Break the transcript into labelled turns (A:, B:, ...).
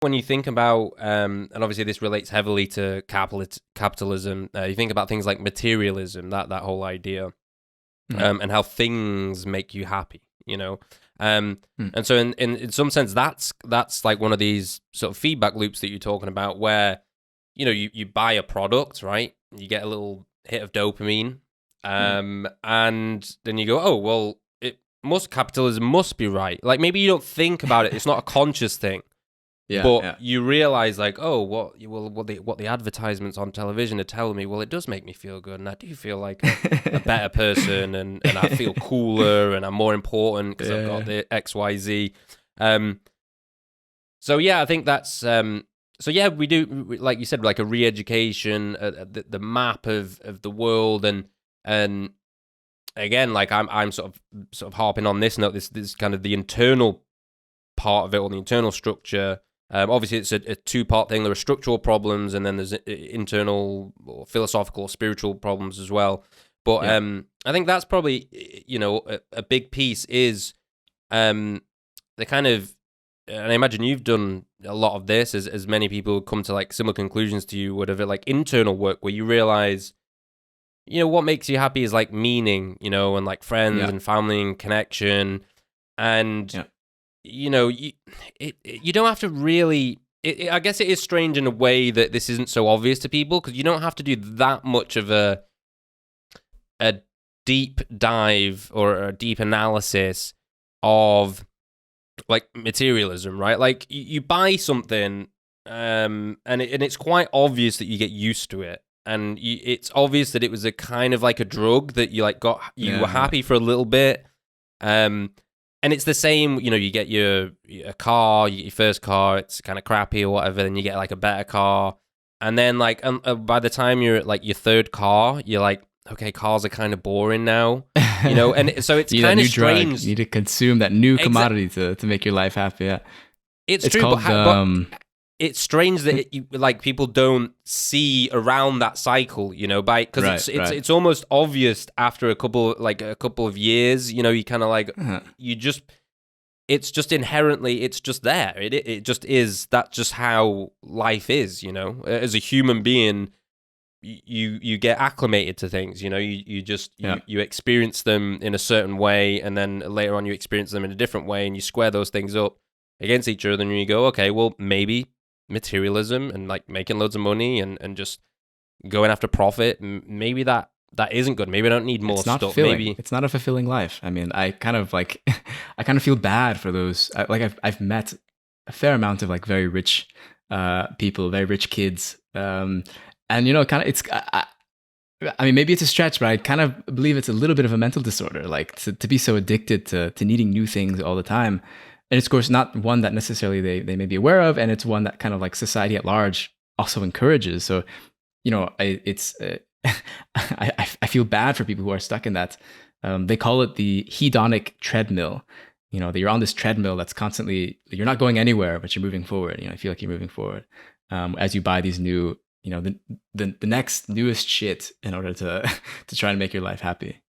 A: when you think about, and obviously this relates heavily to capitalism, you think about things like materialism, that whole idea, and how things make you happy, you know? And so in some sense, that's like one of these sort of feedback loops that you're talking about where, you know, you buy a product, right? You get a little hit of dopamine, and then you go, oh, well, capitalism must be right. Like, maybe you don't think about it. It's not a conscious thing. But you realize, like, oh, what the advertisements on television are telling me, well, it does make me feel good, and I do feel like a better person, and I feel cooler, and I'm more important because I've got the XYZ. So yeah, I think that's so yeah, we do, like you said, like a re-education, the map of the world, and again, like I'm sort of harping on this note, this kind of the internal part of it, or the internal structure. Obviously, it's a two-part thing. There are structural problems, and then there's internal or philosophical or spiritual problems as well. But I think that's probably, you know, a big piece is the kind of, and I imagine you've done a lot of this, as many people come to like similar conclusions to you, whatever, like internal work where you realize, you know, what makes you happy is like meaning, you know, and like friends and family and connection, and you know, you don't have to really. I guess it is strange in a way that this isn't so obvious to people, because you don't have to do that much of a deep dive or a deep analysis of like materialism, right? Like you buy something, and it's quite obvious that you get used to it, and it's obvious that it was a kind of like a drug that you like you were happy for a little bit, and it's the same, you know, you get your car, you get your first car, it's kind of crappy or whatever, then you get like a better car, and then like by the time you're at like your third car, you're like, okay, cars are kind of boring now, you know, and so it's kind of strange.
B: You need to consume that new commodity to make your life happy. Yeah,
A: it's true, called, but it's strange that like people don't see around that cycle, you know, because it's almost obvious after a couple of years, you know, you kind of like it's just inherently, it's just there. It just is. That's just how life is, you know. As a human being, you get acclimated to things, you know. You experience them in a certain way, and then later on you experience them in a different way, and you square those things up against each other, and you go, okay, well, maybe materialism and like making loads of money and just going after profit, maybe that isn't good. Maybe I don't need more stuff.
B: Fulfilling.
A: Maybe
B: it's not a fulfilling life. I mean, I kind of feel bad for those. Like I've met a fair amount of like very rich people, very rich kids, and you know, kind of it's. I mean, maybe it's a stretch, but I kind of believe it's a little bit of a mental disorder, like to be so addicted to needing new things all the time. And it's, of course, not one that necessarily they may be aware of, and it's one that kind of like society at large also encourages. So, you know, I feel bad for people who are stuck in that. They call it the hedonic treadmill. You know, that you're on this treadmill that's constantly, you're not going anywhere, but you're moving forward. You know, I feel like you're moving forward as you buy these new, you know, the next newest shit in order to try and make your life happy.